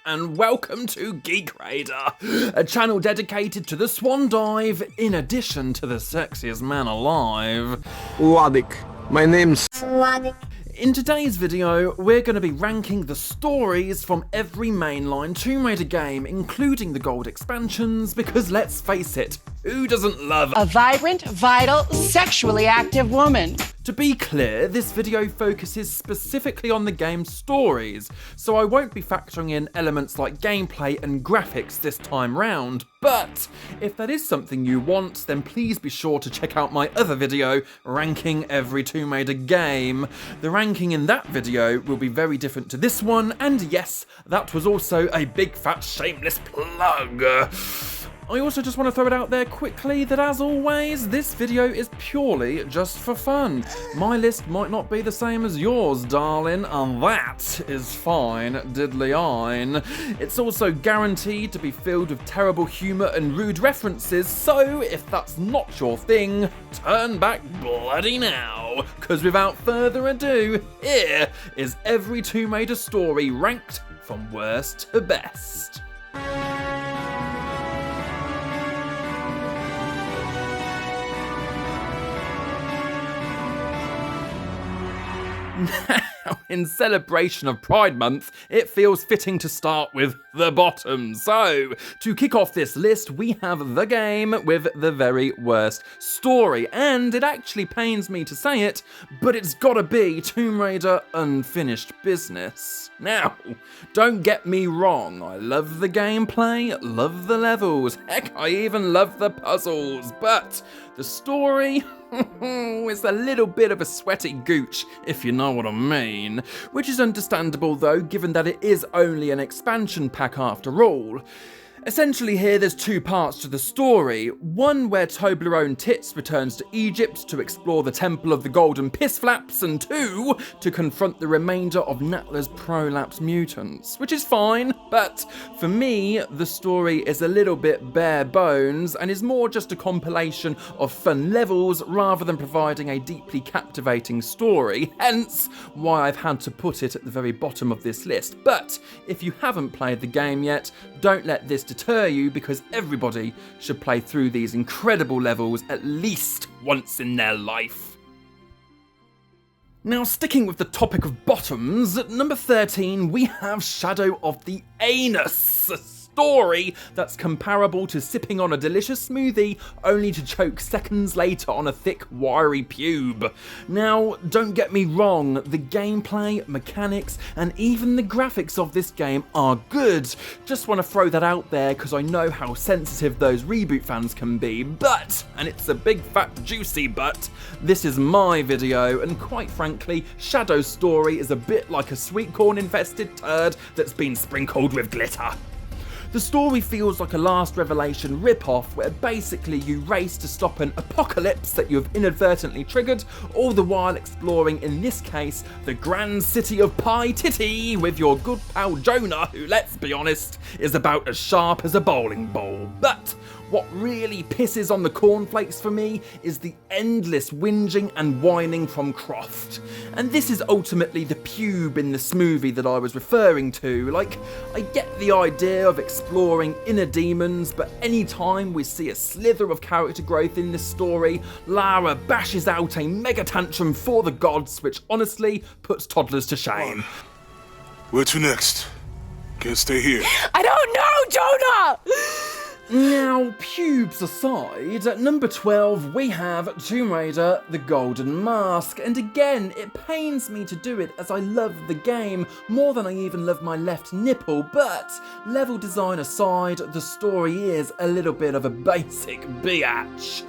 And welcome to Geek Raider, a channel dedicated to the Swan dive, in addition to the sexiest man alive. Wadik. My name's Swan. In today's video, we're going to be ranking the stories from every mainline Tomb Raider game, including the gold expansions, because let's face it, who doesn't love a vibrant, vital, sexually active woman? To be clear, this video focuses specifically on the game's stories, so I won't be factoring in elements like gameplay and graphics this time round, but if that is something you want, then please be sure to check out my other video, ranking every Tomb Raider game. The ranking in that video will be very different to this one, and yes, that was also a big fat shameless plug. I also just want to throw it out there quickly that, as always, this video is purely just for fun. My list might not be the same as yours, darling, and that is fine, diddly-ine. It's also guaranteed to be filled with terrible humour and rude references, so if that's not your thing, turn back bloody now. Because without further ado, here is every Tomb Raider story ranked from worst to best. Now, in celebration of Pride Month, it feels fitting to start with the bottom. So, to kick off this list, we have the game with the very worst story. And it actually pains me to say it, but it's gotta be Tomb Raider Unfinished Business. Now, don't get me wrong, I love the gameplay, love the levels, heck, I even love the puzzles, but the story? It's a little bit of a sweaty gooch, if you know what I mean. Which is understandable though, given that it is only an expansion pack after all. Essentially here there's two parts to the story. One where Toblerone Tits returns to Egypt to explore the Temple of the Golden Piss Flaps, and two, to confront the remainder of Natla's prolapse mutants. Which is fine, but for me, the story is a little bit bare bones and is more just a compilation of fun levels rather than providing a deeply captivating story, hence why I've had to put it at the very bottom of this list. But if you haven't played the game yet, don't let this deter you, because everybody should play through these incredible levels at least once in their life. Now, sticking with the topic of bottoms, at number 13 we have Shadow of the Anus, a story that's comparable to sipping on a delicious smoothie only to choke seconds later on a thick, wiry pube. Now, don't get me wrong, the gameplay, mechanics, and even the graphics of this game are good. Just want to throw that out there because I know how sensitive those reboot fans can be, but, and it's a big fat juicy but, this is my video, and quite frankly, Shadow's story is a bit like a sweet corn infested turd that's been sprinkled with glitter. The story feels like a Last Revelation rip-off where basically you race to stop an apocalypse that you have inadvertently triggered, all the while exploring, in this case, the grand city of Pie Titty with your good pal Jonah, who, let's be honest, is about as sharp as a bowling ball. But what really pisses on the cornflakes for me is the endless whinging and whining from Croft. And this is ultimately the pube in the smoothie that I was referring to. Like, I get the idea of exploring inner demons, but anytime we see a slither of character growth in this story, Lara bashes out a mega tantrum for the gods, which honestly puts toddlers to shame. Where to next? Can't stay here. I don't know, Jonah! Now, pubes aside, at number 12 we have Tomb Raider The Golden Mask, and again, it pains me to do it as I love the game more than I even love my left nipple, but level design aside, the story is a little bit of a basic biatch.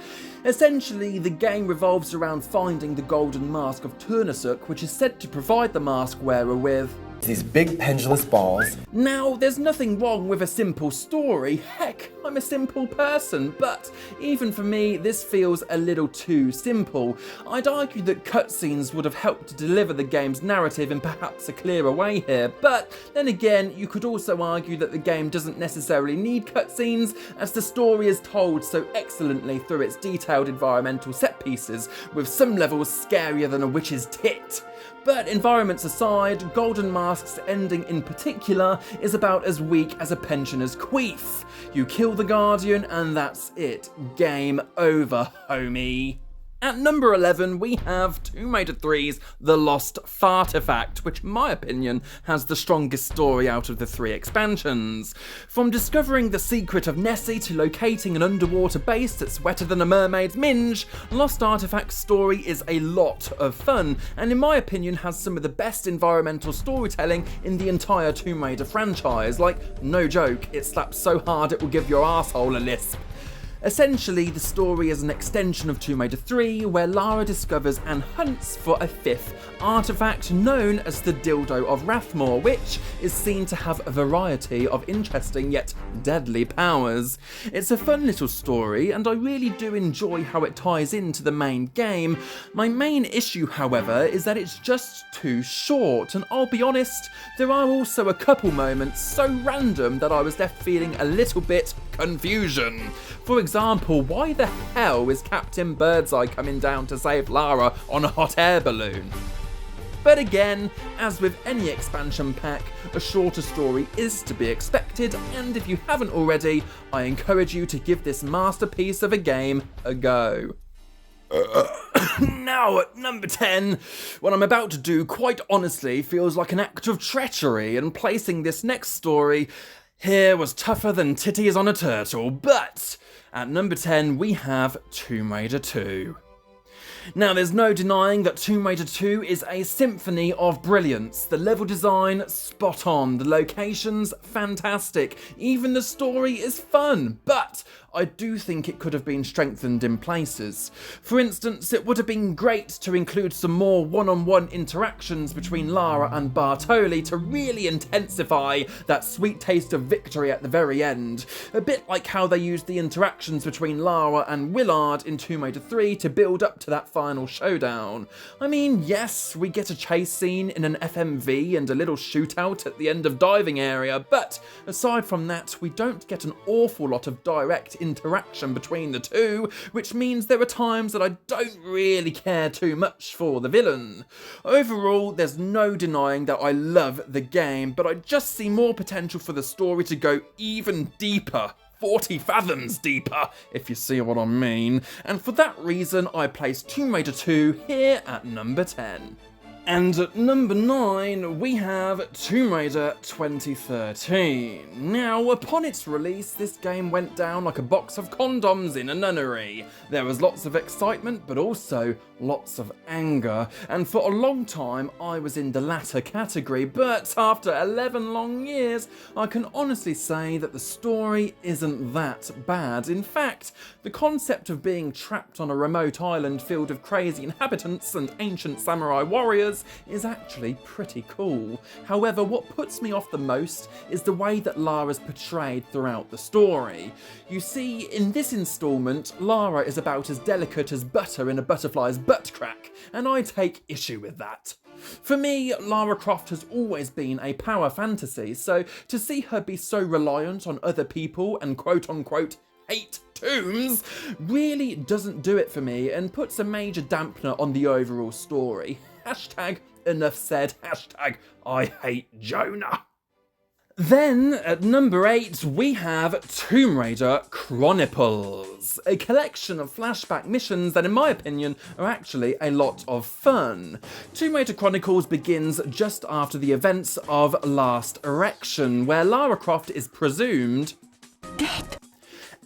Essentially, the game revolves around finding the Golden Mask of Turnasuk, which is said to provide the mask wearer with these big pendulous balls. Now, there's nothing wrong with a simple story. Heck, I'm a simple person, but even for me, this feels a little too simple. I'd argue that cutscenes would have helped to deliver the game's narrative in perhaps a clearer way here, but then again, you could also argue that the game doesn't necessarily need cutscenes, as the story is told so excellently through its detailed environmental set pieces, with some levels scarier than a witch's tit. But environments aside, Golden Mask's ending in particular is about as weak as a pensioner's queef. You kill the Guardian and that's it. Game over, homie. At number 11, we have Tomb Raider 3's The Lost Fartifact, which in my opinion has the strongest story out of the 3 expansions. From discovering the secret of Nessie to locating an underwater base that's wetter than a mermaid's minge, Lost Artifact's story is a lot of fun, and in my opinion has some of the best environmental storytelling in the entire Tomb Raider franchise. Like, no joke, it slaps so hard it will give your arsehole a lisp. Essentially, the story is an extension of Tomb Raider 3, where Lara discovers and hunts for a 5th artifact known as the Dildo of Rathmore, which is seen to have a variety of interesting yet deadly powers. It's a fun little story, and I really do enjoy how it ties into the main game. My main issue, however, is that it's just too short, and I'll be honest, there are also a couple moments so random that I was left feeling a little bit confusion. For example, why the hell is Captain Birdseye coming down to save Lara on a hot air balloon? But again, as with any expansion pack, a shorter story is to be expected, and if you haven't already, I encourage you to give this masterpiece of a game a go. Now at number 10, what I'm about to do quite honestly feels like an act of treachery, and placing this next story here was tougher than titties on a turtle, but at number 10 we have Tomb Raider 2. Now, there's no denying that Tomb Raider 2 is a symphony of brilliance. The level design, spot on. The locations, fantastic. Even the story is fun, but I do think it could have been strengthened in places. For instance, it would have been great to include some more one-on-one interactions between Lara and Bartoli to really intensify that sweet taste of victory at the very end. A bit like how they used the interactions between Lara and Willard in Tomb Raider 3 to build up to that final showdown. I mean, yes, we get a chase scene in an FMV and a little shootout at the end of Diving Area, but aside from that, we don't get an awful lot of direct interaction between the two, which means there are times that I don't really care too much for the villain. Overall, there's no denying that I love the game, but I just see more potential for the story to go even deeper. 40 fathoms deeper, if you see what I mean. And for that reason, I place Tomb Raider 2 here at number 10. And at number 9, we have Tomb Raider 2013. Now, upon its release, this game went down like a box of condoms in a nunnery. There was lots of excitement, but also lots of anger. And for a long time, I was in the latter category, but after 11 long years, I can honestly say that the story isn't that bad. In fact, the concept of being trapped on a remote island filled with crazy inhabitants and ancient samurai warriors is actually pretty cool. However, what puts me off the most is the way that Lara's portrayed throughout the story. You see, in this installment, Lara is about as delicate as butter in a butterfly's butt crack, and I take issue with that. For me, Lara Croft has always been a power fantasy, so to see her be so reliant on other people and quote-unquote hate tombs really doesn't do it for me and puts a major dampener on the overall story. Hashtag enough said, hashtag I hate Jonah. Then, at number 8, we have Tomb Raider Chronicles, a collection of flashback missions that, in my opinion, are actually a lot of fun. Tomb Raider Chronicles begins just after the events of Last Erection, where Lara Croft is presumed dead.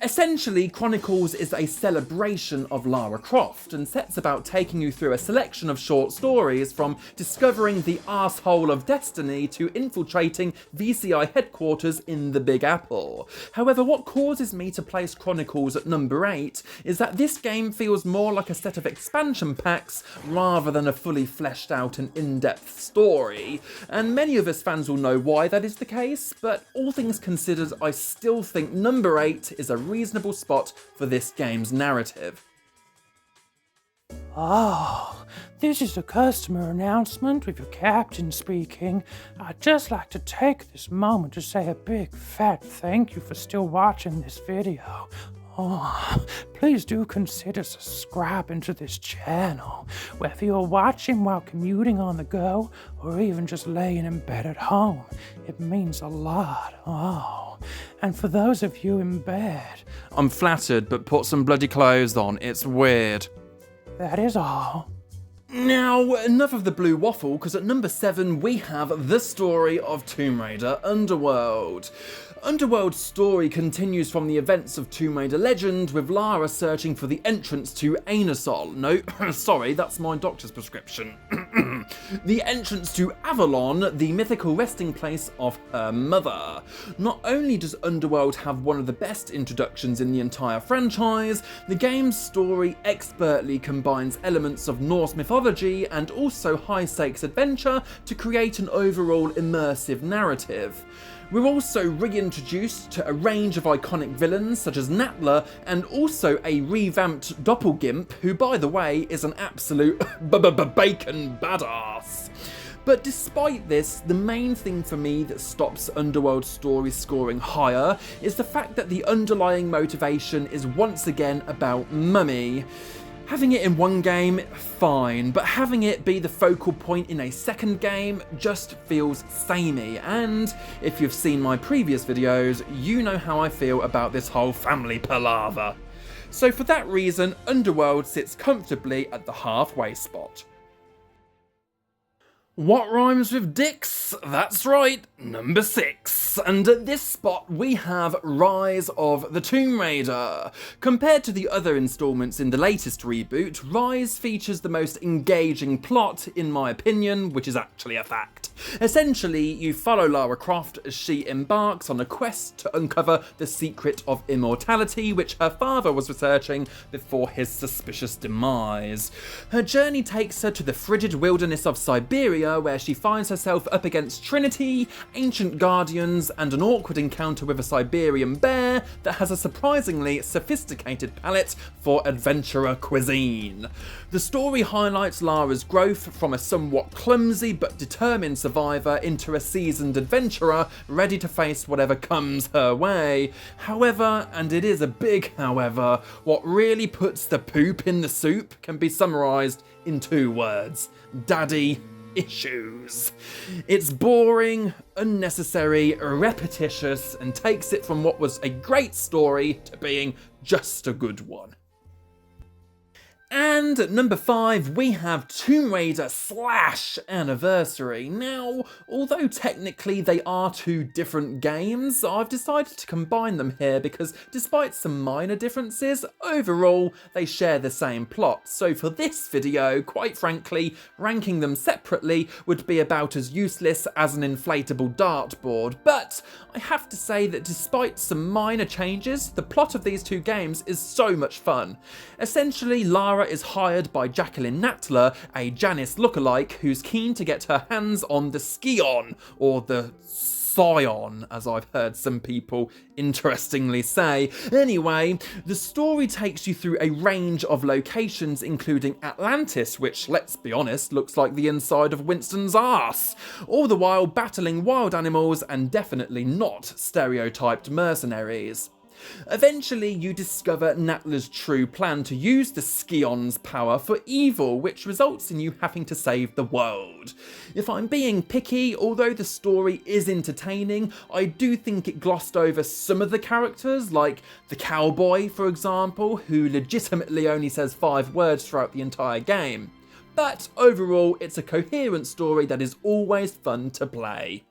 Essentially, Chronicles is a celebration of Lara Croft and sets about taking you through a selection of short stories from discovering the arsehole of destiny to infiltrating VCI headquarters in the Big Apple. However, what causes me to place Chronicles at number 8 is that this game feels more like a set of expansion packs rather than a fully fleshed out and in-depth story, and many of us fans will know why that is the case, but all things considered, I still think number 8 is a reasonable spot for this game's narrative. Oh, this is a customer announcement with your captain speaking. I'd just like to take this moment to say a big fat thank you for still watching this video. Oh, please do consider subscribing to this channel, whether you're watching while commuting on the go or even just laying in bed at home. It means a lot. Oh, and for those of you in bed, I'm flattered, but put some bloody clothes on, it's weird. that is all. Now, enough of the blue waffle, because at number 7 we have the story of Tomb Raider Underworld. Underworld's story continues from the events of Tomb Raider Legend, with Lara searching for the entrance to Anusol. No, sorry, that's my doctor's prescription. The entrance to Avalon, the mythical resting place of her mother. Not only does Underworld have one of the best introductions in the entire franchise, the game's story expertly combines elements of Norse mythology and also high-stakes adventure to create an overall immersive narrative. We're also reintroduced to a range of iconic villains such as Natla and also a revamped Doppelgimp, who by the way is an absolute bacon badass. But despite this, the main thing for me that stops Underworld's story scoring higher is the fact that the underlying motivation is once again about Mummy. Having it in one game, fine, but having it be the focal point in a second game just feels samey, and if you've seen my previous videos, you know how I feel about this whole family palaver. So for that reason, Underworld sits comfortably at the halfway spot. What rhymes with dicks? That's right, number 6. And at this spot we have Rise of the Tomb Raider. Compared to the other installments in the latest reboot, Rise features the most engaging plot, in my opinion, which is actually a fact. Essentially, you follow Lara Croft as she embarks on a quest to uncover the secret of immortality, which her father was researching before his suspicious demise. Her journey takes her to the frigid wilderness of Siberia, where she finds herself up against Trinity, ancient guardians, and an awkward encounter with a Siberian bear that has a surprisingly sophisticated palate for adventurer cuisine. The story highlights Lara's growth from a somewhat clumsy but determined survivor into a seasoned adventurer ready to face whatever comes her way. However, and it is a big however, what really puts the poop in the soup can be summarised in 2 words: daddy issues. It's boring, unnecessary, repetitious, and takes it from what was a great story to being just a good one. And at number 5, we have Tomb Raider / Anniversary. Now, although technically they are 2 different games, I've decided to combine them here because despite some minor differences, overall they share the same plot. So for this video, quite frankly, ranking them separately would be about as useless as an inflatable dartboard. But I have to say that despite some minor changes, the plot of these 2 games is so much fun. Essentially, Lara is hired by Jacqueline Natla, a Janice lookalike who's keen to get her hands on the Scion, or the Scion, as I've heard some people interestingly say. Anyway, the story takes you through a range of locations, including Atlantis, which, let's be honest, looks like the inside of Winston's arse, all the while battling wild animals and definitely not stereotyped mercenaries. Eventually, you discover Natla's true plan to use the Scion's power for evil, which results in you having to save the world. If I'm being picky, although the story is entertaining, I do think it glossed over some of the characters, like the cowboy, for example, who legitimately only says 5 words throughout the entire game. But overall, it's a coherent story that is always fun to play.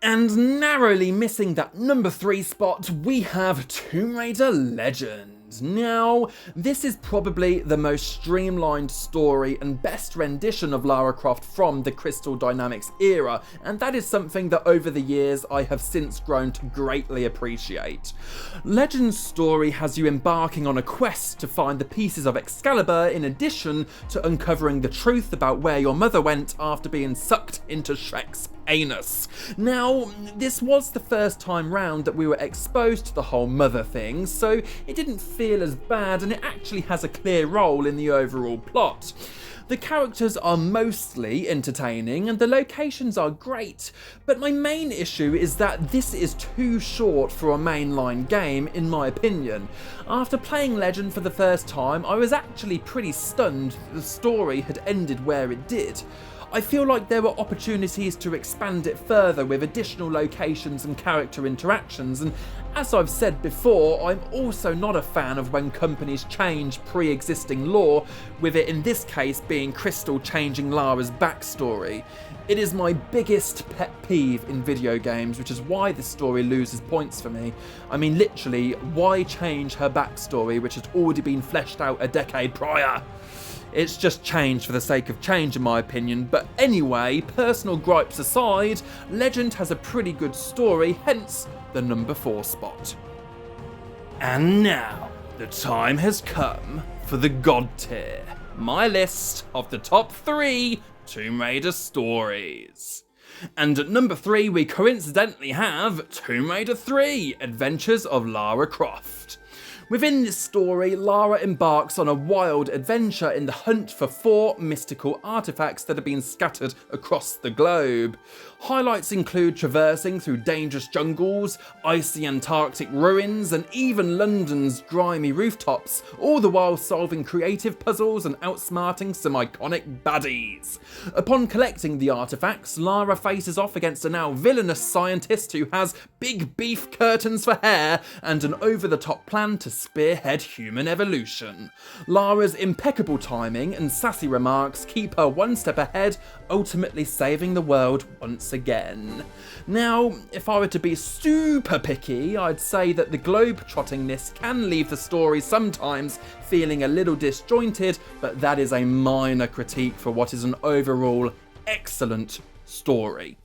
And narrowly missing that number 3 spot, we have Tomb Raider Legend. Now, this is probably the most streamlined story and best rendition of Lara Croft from the Crystal Dynamics era, and that is something that over the years I have since grown to greatly appreciate. Legend's story has you embarking on a quest to find the pieces of Excalibur in addition to uncovering the truth about where your mother went after being sucked into Shrek's anus. Now, this was the first time round that we were exposed to the whole mother thing, so it didn't feel as bad, and it actually has a clear role in the overall plot. The characters are mostly entertaining and the locations are great, but my main issue is that this is too short for a mainline game in my opinion. After playing Legend for the first time, I was actually pretty stunned that the story had ended where it did. I feel like there were opportunities to expand it further with additional locations and character interactions, and as I've said before, I'm also not a fan of when companies change pre-existing lore, with it in this case being Crystal changing Lara's backstory. It is my biggest pet peeve in video games, which is why this story loses points for me. I mean, literally, why change her backstory which had already been fleshed out a decade prior? It's just change for the sake of change in my opinion, but anyway, personal gripes aside, Legend has a pretty good story, hence the number 4 spot. And now, the time has come for the God tier, my list of the top 3 Tomb Raider stories. And at number 3 we coincidentally have Tomb Raider 3 Adventures of Lara Croft. Within this story, Lara embarks on a wild adventure in the hunt for 4 mystical artifacts that have been scattered across the globe. Highlights include traversing through dangerous jungles, icy Antarctic ruins, and even London's grimy rooftops, all the while solving creative puzzles and outsmarting some iconic baddies. Upon collecting the artifacts, Lara faces off against a now villainous scientist who has big beef curtains for hair and an over-the-top plan to spearhead human evolution. Lara's impeccable timing and sassy remarks keep her one step ahead, ultimately saving the world once again. Now, if I were to be super picky, I'd say that the globe-trottingness can leave the story sometimes feeling a little disjointed, but that is a minor critique for what is an overall excellent story.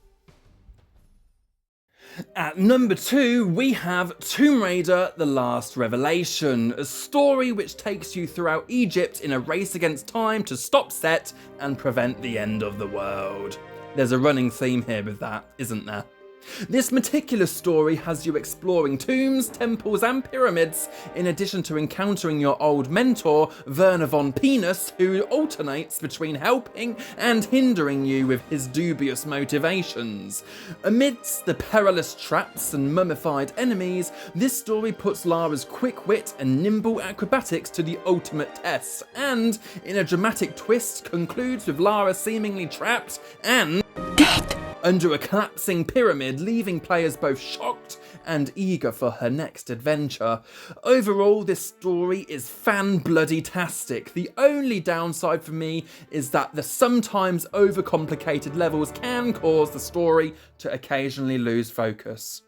At number 2, we have Tomb Raider: The Last Revelation, a story which takes you throughout Egypt in a race against time to stop Set and prevent the end of the world. There's a running theme here with that, isn't there? This meticulous story has you exploring tombs, temples and pyramids, in addition to encountering your old mentor, Werner von Penis, who alternates between helping and hindering you with his dubious motivations. Amidst the perilous traps and mummified enemies, this story puts Lara's quick wit and nimble acrobatics to the ultimate test, and, in a dramatic twist, concludes with Lara seemingly trapped and dead under a collapsing pyramid, leaving players both shocked and eager for her next adventure. Overall, this story is fan-bloody-tastic. The only downside for me is that the sometimes overcomplicated levels can cause the story to occasionally lose focus.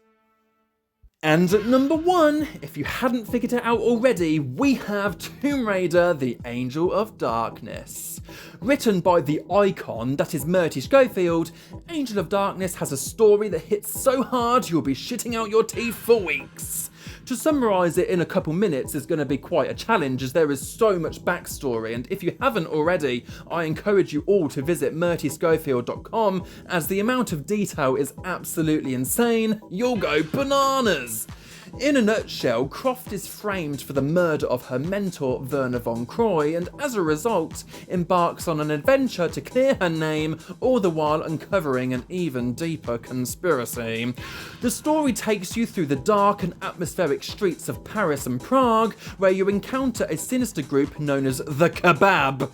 And at number 1, if you hadn't figured it out already, we have Tomb Raider: The Angel of Darkness. Written by the icon that is Murty Schofield, Angel of Darkness has a story that hits so hard you'll be shitting out your teeth for weeks. To summarise it in a couple minutes is going to be quite a challenge, as there is so much backstory, and if you haven't already, I encourage you all to visit murtyschofield.com, as the amount of detail is absolutely insane. You'll go bananas! In a nutshell, Croft is framed for the murder of her mentor Werner von Croy, and as a result, embarks on an adventure to clear her name, all the while uncovering an even deeper conspiracy. The story takes you through the dark and atmospheric streets of Paris and Prague, where you encounter a sinister group known as the Kebab.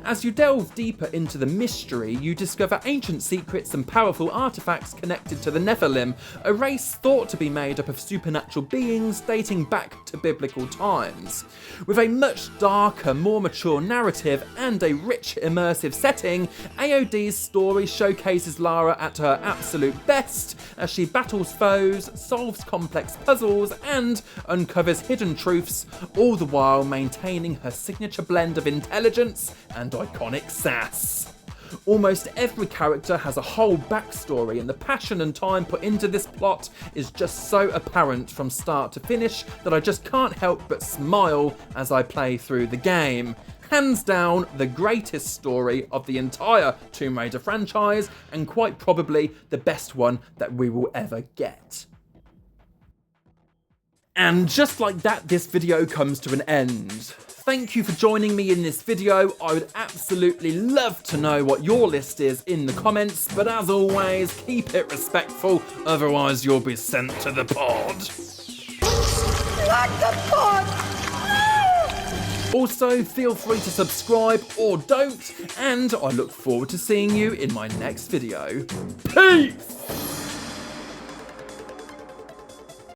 As you delve deeper into the mystery, you discover ancient secrets and powerful artifacts connected to the Nephilim, a race thought to be made up of supernatural beings dating back to biblical times. With a much darker, more mature narrative and a rich, immersive setting, AOD's story showcases Lara at her absolute best as she battles foes, solves complex puzzles, and uncovers hidden truths, all the while maintaining her signature blend of intelligence and iconic sass. Almost every character has a whole backstory, and the passion and time put into this plot is just so apparent from start to finish that I just can't help but smile as I play through the game. Hands down, the greatest story of the entire Tomb Raider franchise, and quite probably the best one that we will ever get. And just like that, this video comes to an end. Thank you for joining me in this video. I would absolutely love to know what your list is in the comments, but as always, keep it respectful, otherwise you'll be sent to the pod. Like the pod! Also, feel free to subscribe or don't, and I look forward to seeing you in my next video. Peace!